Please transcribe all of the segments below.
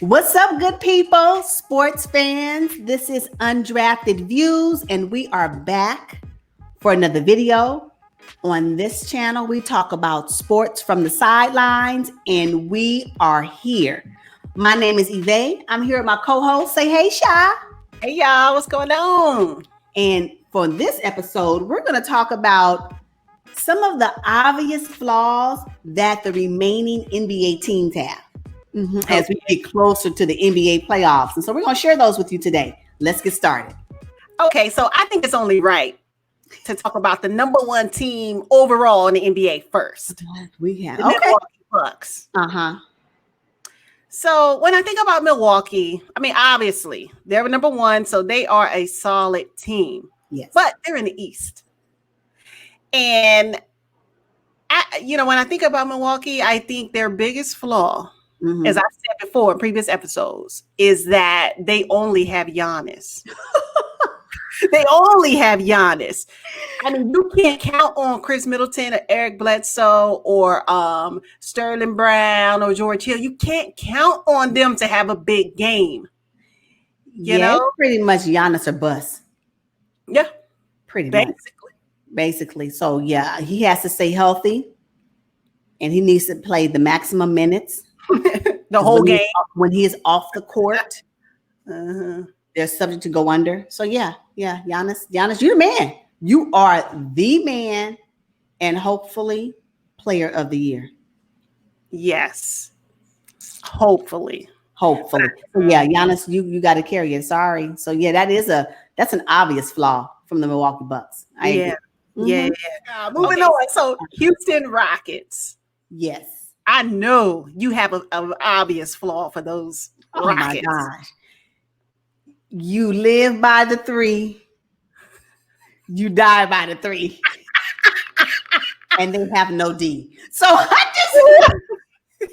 What's up, good people, sports fans? This is Undrafted Views, and we are back for another video. On this channel, we talk about sports from the sidelines, and we are here. My name is Evay. I'm here with my co-host. Say hey, Sha. Hey, y'all. What's going on? And for this episode, we're going to talk about some of the obvious flaws that the remaining NBA teams have. As we get closer to the NBA playoffs. And so we're going to share those with you today. Let's get started. Okay, so I think it's only right to talk about the number one team overall in the NBA first. We have the Milwaukee Bucks. So when I think about Milwaukee, I mean, obviously, they're number one, so they are a solid team. Yes. But they're in the East. And, when I think about Milwaukee, I think their biggest flaw, as I've said before in previous episodes, is that they only have Giannis. They only have Giannis. I mean, you can't count on Chris Middleton or Eric Bledsoe or Sterling Brown or George Hill. You can't count on them to have a big game. You know? Pretty much Giannis or bust. Yeah. Pretty much. Basically. So, yeah, he has to stay healthy. And he needs to play the maximum minutes. The whole game. When he is off the court, they're subject to go under. So yeah, Giannis, you're the man. You are the man, and hopefully, player of the year. Yes, hopefully. So yeah, Giannis, you got to carry it. Sorry. So yeah, that's an obvious flaw from the Milwaukee Bucks. Yeah. Moving on. So Houston Rockets. Yes. I know you have an obvious flaw for those Rockets. My gosh. You live by the three. You die by the three. And they have no D. So I just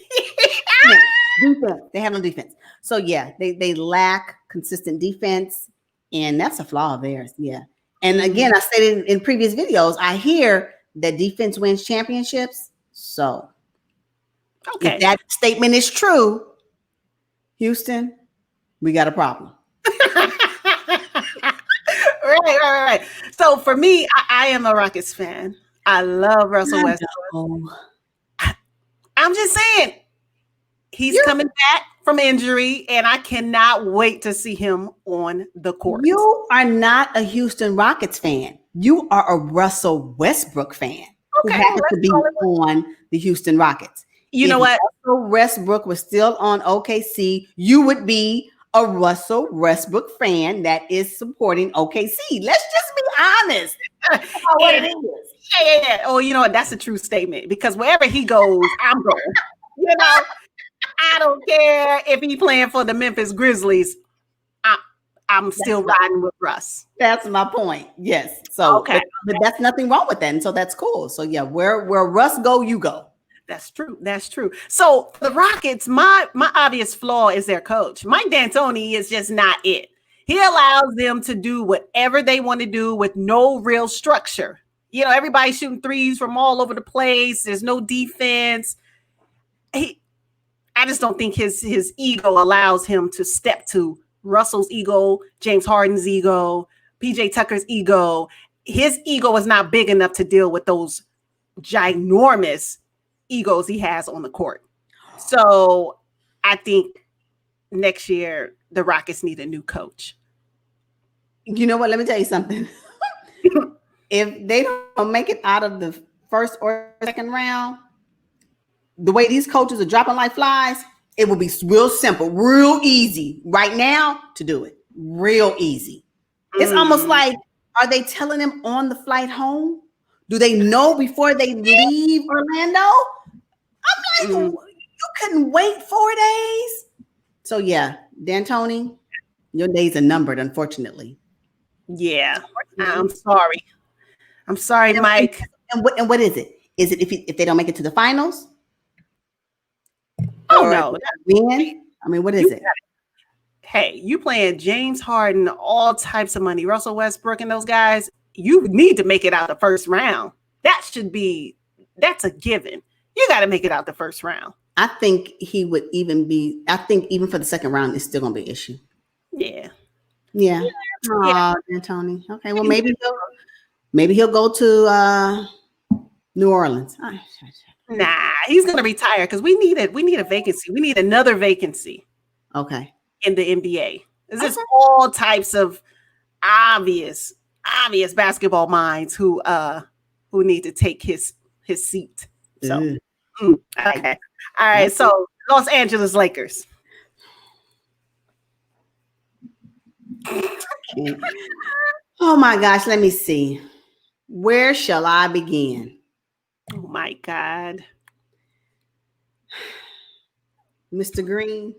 defense. They have no defense. So yeah, they lack consistent defense. And that's a flaw of theirs. Yeah. And again, I said in previous videos, I hear that defense wins championships. So if that statement is true, Houston, we got a problem. Right. So for me, I am a Rockets fan. I love Russell Westbrook. I'm just saying, he's coming back from injury, and I cannot wait to see him on the court. You are not a Houston Rockets fan. You are a Russell Westbrook fan. Okay, who happens to be on the Houston Rockets. You know what? Russell Westbrook was still on OKC, you would be a Russell Westbrook fan that is supporting OKC. Let's just be honest. What it is. Yeah. Oh, you know what? That's a true statement, because wherever he goes, I'm going. I don't care if he's playing for the Memphis Grizzlies. I'm still riding with Russ. That's my point. Yes. So, but that's nothing wrong with that. And so that's cool. So yeah, where Russ go, you go. That's true. So the Rockets, my obvious flaw is their coach. Mike D'Antoni is just not it. He allows them to do whatever they want to do with no real structure. Everybody's shooting threes from all over the place. There's no defense. I just don't think his ego allows him to step to Russell's ego, James Harden's ego, PJ Tucker's ego. His ego is not big enough to deal with those ginormous egos he has on the court. So I think next year the Rockets need a new coach. You know what? Let me tell you something. If they don't make it out of the first or second round, the way these coaches are dropping like flies, it will be real simple, real easy right now to do it. Real easy. It's almost like, are they telling them on the flight home? Do they know before they leave Orlando? I'm like, you couldn't wait 4 days. So yeah, D'Antoni, your days are numbered, unfortunately. Yeah, I'm sorry. I'm sorry, Mike. And what is it? Is it if they don't make it to the finals? Oh no, win. I mean, what is it? Hey, you playing James Harden, all types of money, Russell Westbrook, and those guys. You need to make it out the first round. That's a given. You got to make it out the first round. I think he would even be. I think even for the second round, it's still gonna be an issue. Yeah. Yeah. Yeah. Oh, Tony. Okay. Well, maybe he'll go to New Orleans. Nah, he's gonna retire because we need a vacancy. We need another vacancy. Okay. In the NBA. There's just all types of obvious basketball minds who need to take his seat. So I like that. All right. So Los Angeles Lakers. Oh my gosh, let me see. Where shall I begin? Oh my God. Mr. Green.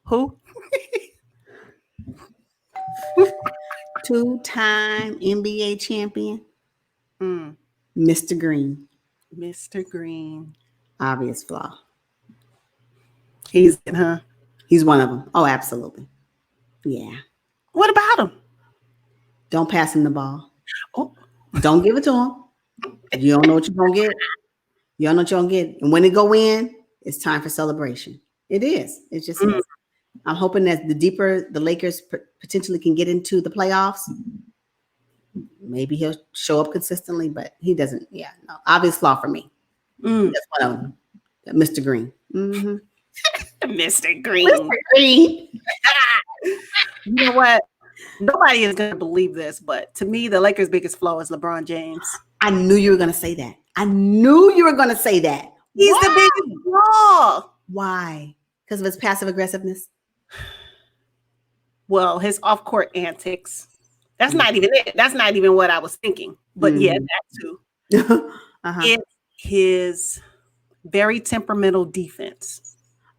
Who? Two-time NBA champion. Mr. Green. Mr. Green. Obvious flaw. He's in, huh? He's one of them. Oh, absolutely. Yeah. What about him? Don't pass him the ball. Oh. Don't give it to him. You don't know what you're going to get. You don't know what you're going to get. And when it go in, it's time for celebration. It is. It just is. I'm hoping that the deeper the Lakers potentially can get into the playoffs, maybe he'll show up consistently, but he doesn't. Yeah, no. Obvious flaw for me. That's one of them. Mr. Green. Mm-hmm. Mr. Green. Mr. Green. You know what? Nobody is going to believe this, but to me, the Lakers' biggest flaw is LeBron James. I knew you were going to say that. I knew you were going to say that. He's the biggest flaw. Why? Because of his passive aggressiveness? Well, his off-court antics. That's not even it. That's not even what I was thinking. But yeah, that too. It's his very temperamental defense.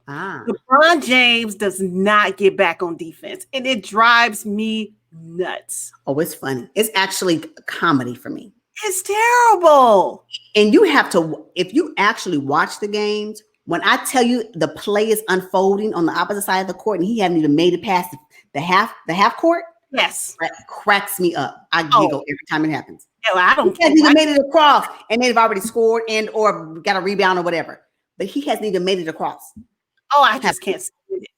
LeBron James does not get back on defense, and it drives me nuts. Oh, it's funny. It's actually comedy for me. It's terrible. And you have to, if you actually watch the games, when I tell you the play is unfolding on the opposite side of the court and he hadn't even made it past the half court. Yes. That cracks me up. I giggle every time it happens. No, I don't care. He hasn't even made it across and they've already scored and or got a rebound or whatever. But he hasn't even made it across. Oh, I just can't stand it.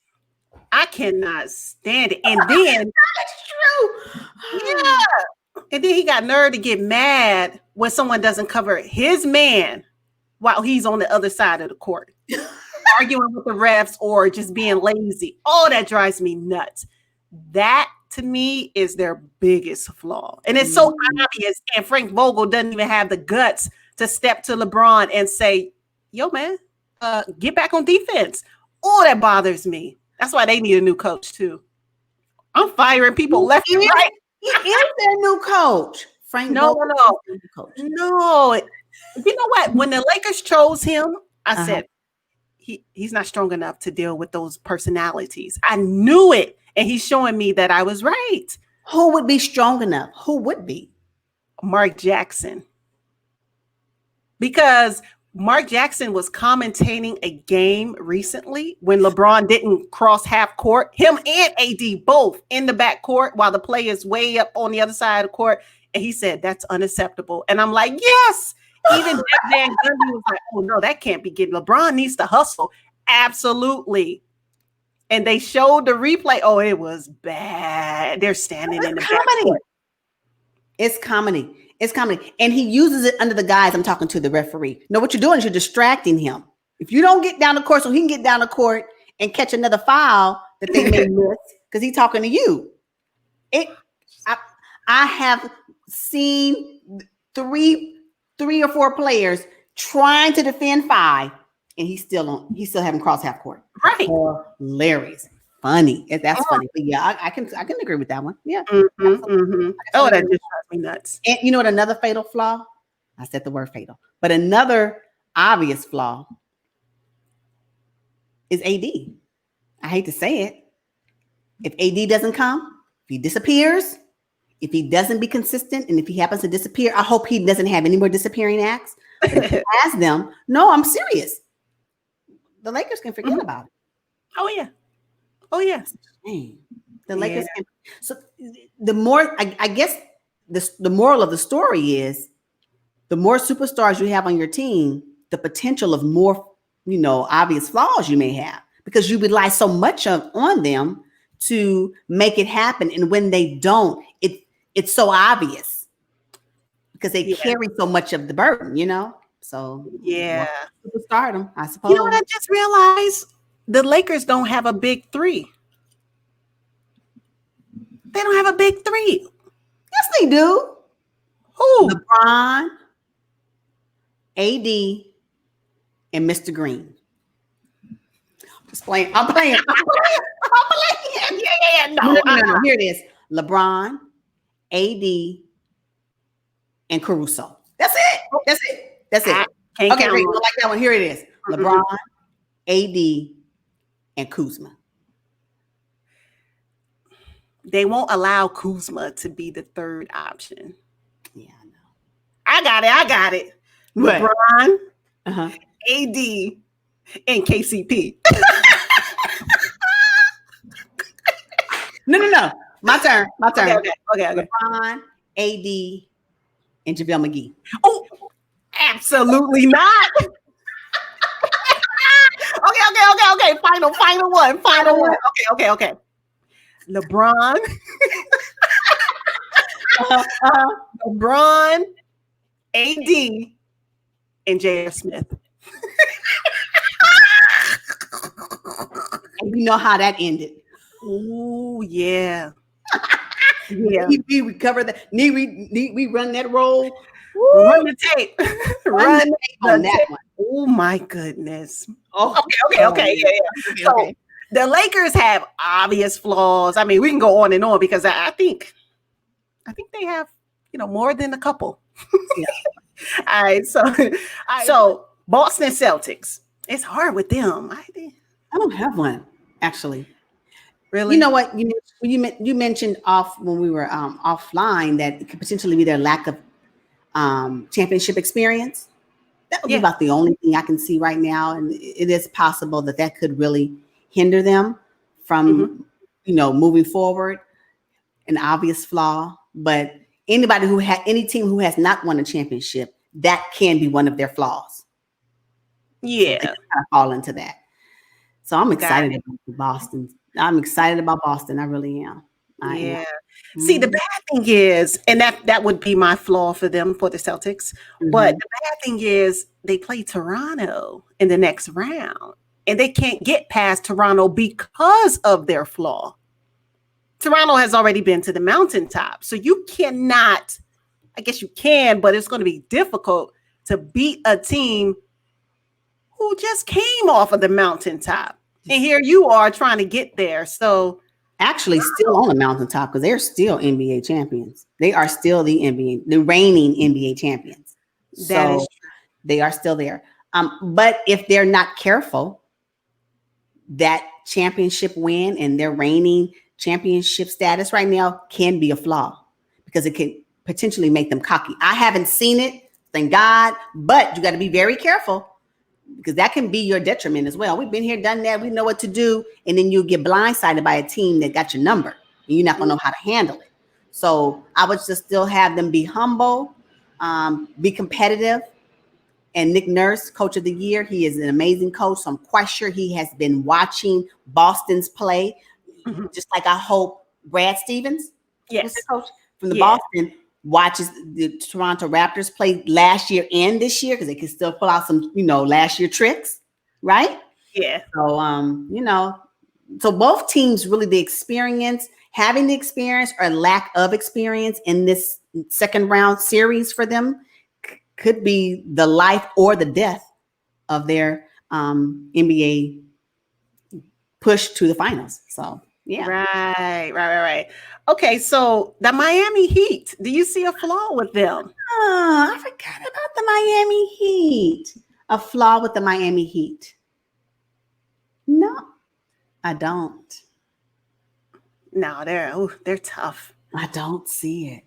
I cannot stand it. And then that's true. Yeah. And then he got nerve to get mad when someone doesn't cover his man while he's on the other side of the court. Arguing with the refs or just being lazy. Oh, that drives me nuts. That to me is their biggest flaw. And it's so obvious. And Frank Vogel doesn't even have the guts to step to LeBron and say, yo, man, get back on defense. Oh, that bothers me. That's why they need a new coach too. I'm firing people left and right. He is their new coach. Frank Vogel. No. You know what? When the Lakers chose him, I said, he's not strong enough to deal with those personalities. I knew it. And he's showing me that I was right. Who would be strong enough? Who would be? Mark Jackson. Because Mark Jackson was commentating a game recently when LeBron didn't cross half court. Him and AD both in the back court while the play is way up on the other side of the court. And he said, that's unacceptable. And I'm like, yes. Even Van Gundy was like, oh, no, that can't be good. LeBron needs to hustle. Absolutely. And they showed the replay. Oh, it was bad. They're standing in the back. It's comedy. It's comedy. And he uses it under the guise, I'm talking to the referee. No, what you're doing is you're distracting him. If you don't get down the court so he can get down the court and catch another foul that they may miss because he's talking to you. I have seen three or four players trying to defend five, and he's still having cross half court. Right. Hilarious. Funny. That's funny. But yeah, I can agree with that one. Yeah. Oh, that just drives me nuts. And you know what? Another fatal flaw. I said the word fatal, but another obvious flaw is AD. I hate to say it. If AD doesn't come, if he disappears, if he doesn't be consistent, and if he happens to disappear, I hope he doesn't have any more disappearing acts. If he has them. No, I'm serious. The Lakers can forget about it. Oh yeah. Oh yeah. Dang. The Lakers can. So the more, I guess, the moral of the story is the more superstars you have on your team, the potential of more, obvious flaws you may have, because you rely so much on them to make it happen. And when they don't, it's so obvious because they carry so much of the burden, So superstardom, I suppose. You know what I just realized? The Lakers don't have a big three. They don't have a big three. Yes, they do. Who? LeBron, AD, and Mr. Green. Just playing. I'm playing. Yeah. No. Here it is. LeBron, AD, and Caruso. That's it. Okay, great. Like that one. Here it is. LeBron, AD, and Kuzma. They won't allow Kuzma to be the third option. Yeah, I know. I got it. What? LeBron, AD, and KCP. No. My turn. Okay. LeBron, AD, and JaVale McGee. Oh, absolutely not. Okay. Final one. Okay. LeBron. LeBron, AD, and J.R. Smith. And you know how that ended. Oh, yeah. We cover that. Need we run that roll? Run the tape. Run the tape on that one. Oh my goodness. Oh, okay. Yeah. So the Lakers have obvious flaws. I mean, we can go on and on because I think they have, more than a couple. Yeah. All right. So Boston Celtics. It's hard with them. I don't have one, actually. Really? You know what? You mentioned when we were offline that it could potentially be their lack of championship experience. That would be about the only thing I can see right now, and it is possible that could really hinder them from, moving forward. An obvious flaw, but any team who has not won a championship, that can be one of their flaws. Yeah, so kind of fall into that. So I'm excited about Boston. I'm excited about Boston. I really am. I am. See, the bad thing is, and that would be my flaw for them, for the Celtics. But the bad thing is they play Toronto in the next round, and they can't get past Toronto because of their flaw. Toronto has already been to the mountaintop. So you cannot, I guess you can, but it's going to be difficult to beat a team who just came off of the mountaintop. And here you are trying to get there. So actually still on the mountaintop because they're still NBA champions. They are still the reigning NBA champions. That is true. They are still there. But if they're not careful, that championship win and their reigning championship status right now can be a flaw because it can potentially make them cocky. I haven't seen it, thank God, but you got to be very careful because that can be your detriment as well. We've been here, done that. We know what to do. And then you get blindsided by a team that got your number and you're not going to know how to handle it. So I would just still have them be humble, be competitive. And Nick Nurse, coach of the year, he is an amazing coach. So I'm quite sure he has been watching Boston's play, just like I hope Brad Stevens, yes, coach from the Boston, watches the Toronto Raptors play last year and this year because they can still pull out some, last year tricks, right? Yeah. So, so both teams really having the experience or lack of experience in this second round series for them could be the life or the death of their NBA push to the finals. So, yeah. Right. Okay, so the Miami Heat, do you see a flaw with them? Oh, I forgot about the Miami Heat. A flaw with the Miami Heat. No, I don't. No, they're tough. I don't see it.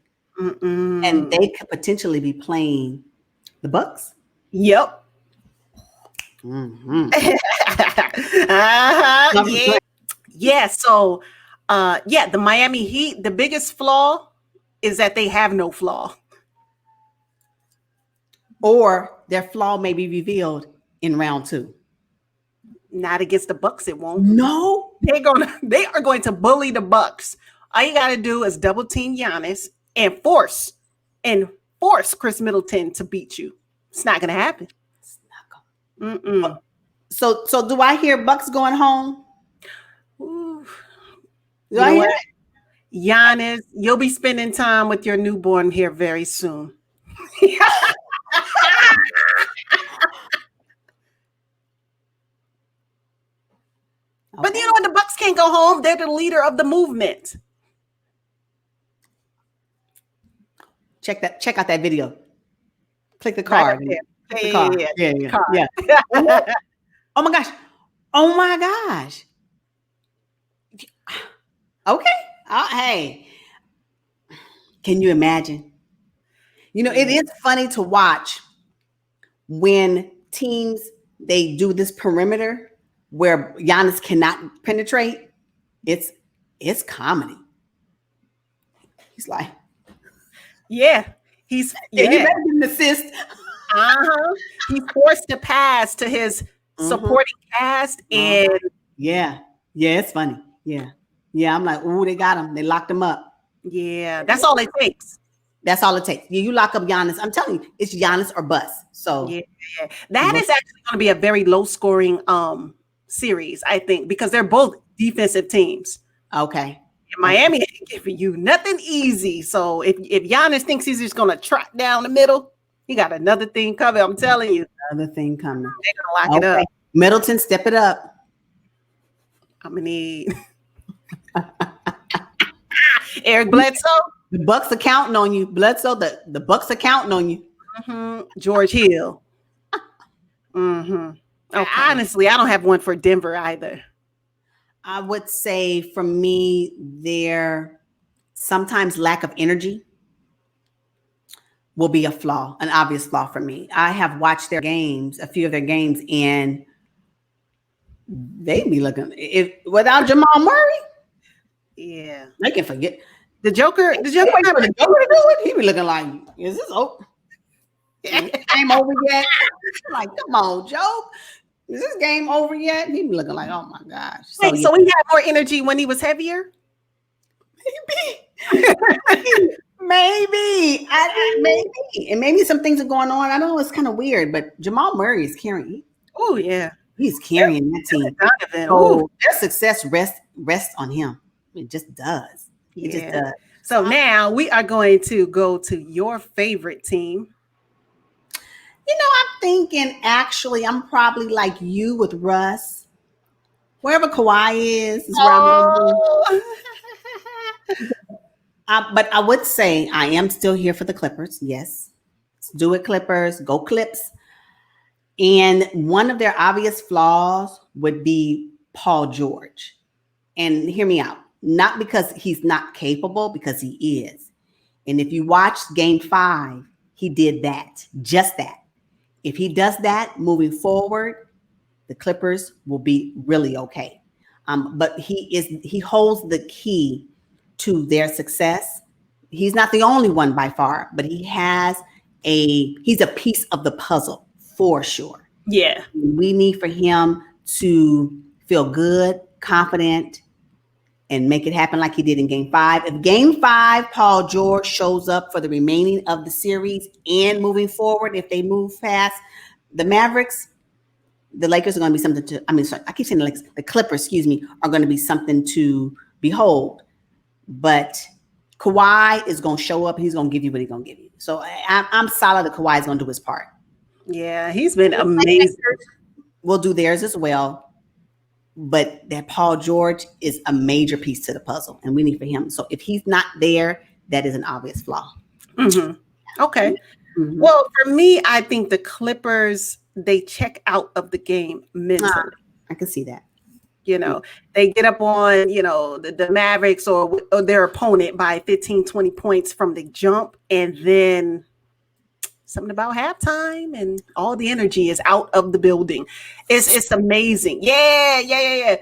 And they could potentially be playing the Bucks. Yep. Yeah. So, the Miami Heat, the biggest flaw is that they have no flaw. or their flaw may be revealed in round 2. Not against the Bucks, it won't. No. They are going to bully the Bucks. All you got to do is double team Giannis and force Chris Middleton to beat you. It's not going to happen. It's not going. Mm-mm. So do I hear Bucks going home? Ooh. Do I hear it? Giannis, you'll be spending time with your newborn here very soon. But you know what? The Bucks can't go home. They're the leader of the movement. Check out that video. Click the card. Right Click the card. Yeah. Oh my gosh. Okay. Hey, can you imagine? You know, it is funny to watch when teams, they do this perimeter where Giannis cannot penetrate. It's comedy. He's like, he's he better get an assist. He's forced to pass to his supporting cast, and it's funny. Yeah, I'm like, ooh, they got him. They locked him up. Yeah, that's all it takes. That's all it takes. You lock up Giannis. I'm telling you, it's Giannis or bust. So that is actually going to be a very low scoring series, I think, because they're both defensive teams. Okay. Miami ain't giving you nothing easy. So if Giannis thinks he's just going to trot down the middle, he got another thing coming. I'm telling you. Another thing coming. They're going to lock it up. Middleton, step it up. I'm going to need Eric Bledsoe. The Bucks are counting on you. Bledsoe, the Bucks are counting on you. George Hill. Okay. Honestly, I don't have one for Denver either. I would say for me, their sometimes lack of energy will be a flaw, an obvious flaw for me. I have watched their games, a few of their games, and they be looking, without Jamal Murray, they can forget. The Joker to do it. He be looking like, is this over? Game over yet? Like, come on, Joe. Is this game over yet? He be looking like, oh my gosh. So he had more energy when he was heavier? Maybe. Maybe. And maybe some things are going on. I know it's kind of weird, but Jamal Murray is carrying. Oh, yeah. He's carrying that team. So their success rests on him. It just does. It just does. So now we are going to go to your favorite team. You know, I'm thinking actually I'm probably like you with Russ. Wherever Kawhi is where I'm going. But I would say I am still here for the Clippers. Yes. Let's do it, Clippers. Go Clips. And one of their obvious flaws would be Paul George. And hear me out. Not because he's not capable, because he is. And if you watch Game 5, he did that. Just that. If he does that moving forward, the Clippers will be really okay. But he holds the key to their success. He's not the only one by far, but he's a piece of the puzzle for sure. Yeah. We need for him to feel good, confident, and make it happen like he did in Game 5. If Game 5, Paul George shows up for the remaining of the series and moving forward, if they move past the Mavericks, the Lakers are going to be something to, I keep saying the Lakers, the Clippers, are going to be something to behold. But Kawhi is going to show up. He's going to give you what he's going to give you. So I'm solid that Kawhi is going to do his part. Yeah, he's been amazing. We'll do theirs as well. But that Paul George is a major piece to the puzzle, and we need for him. So if he's not there, that is an obvious flaw. Mm-hmm. Okay. Mm-hmm. Well, for me, I think the Clippers, they check out of the game mentally. I can see that. You know, they get up on, the Mavericks or their opponent by 15, 20 points from the jump, and then something about halftime and all the energy is out of the building. It's amazing. Yeah.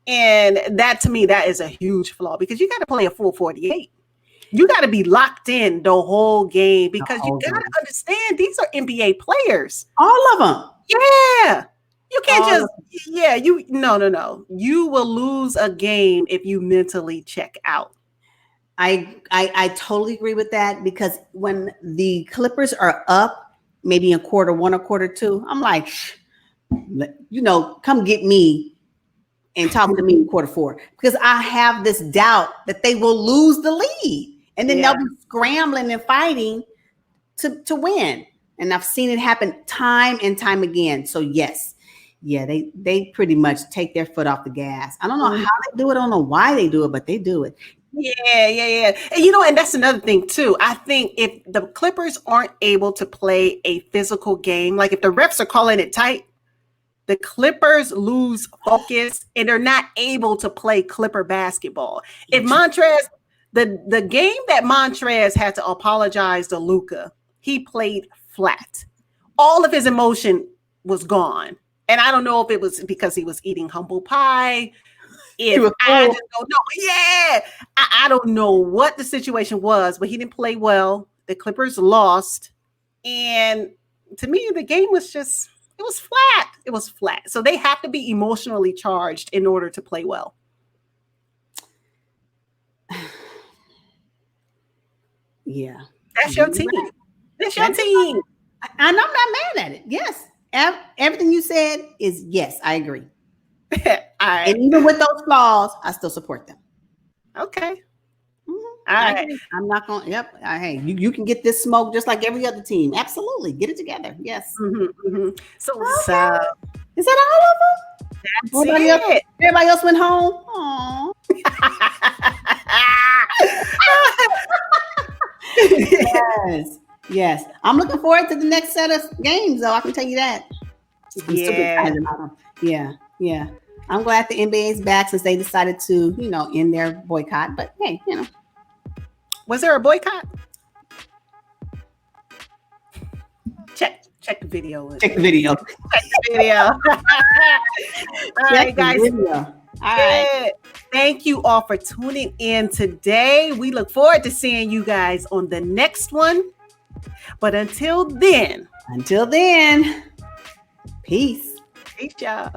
And that, to me, that is a huge flaw because you got to play a full 48. You got to be locked in the whole game because you got to understand these are NBA players. All of them. Yeah. You can't no. You will lose a game if you mentally check out. I totally agree with that, because when the Clippers are up, maybe in quarter one or quarter two, I'm like, come get me and talk to me in quarter four, because I have this doubt that they will lose the lead, and then they'll be scrambling and fighting to win. And I've seen it happen time and time again. So yes, they pretty much take their foot off the gas. I don't know how they do it. I don't know why they do it, but they do it. Yeah. And and that's another thing too. I think if the Clippers aren't able to play a physical game, like if the refs are calling it tight, the Clippers lose focus and they're not able to play Clipper basketball. If Montrez, the game that Montrez had to apologize to Luka, he played flat. All of his emotion was gone. And I don't know if it was because he was eating humble pie. I just don't know. Yeah. I don't know what the situation was, but he didn't play well. The Clippers lost. And to me, the game was just, it was flat. It was flat. So they have to be emotionally charged in order to play well. Yeah. That's your team. That's your team. And I'm not mad at it. Yes. Everything you said is yes, I agree. All right. And even with those flaws, I still support them. Okay. All right. I'm not going. Yep. Hey, you can get this smoke just like every other team. Absolutely, get it together. Yes. So is that all of them? That's Everybody else went home. Yes. I'm looking forward to the next set of games, though. I can tell you that. I'm super excited about them. Yeah. I'm glad the NBA is back since they decided to, end their boycott. But hey, was there a boycott? Check the video. Check the video. All right, guys. All right. Thank you all for tuning in today. We look forward to seeing you guys on the next one. But until then, peace. Peace, y'all.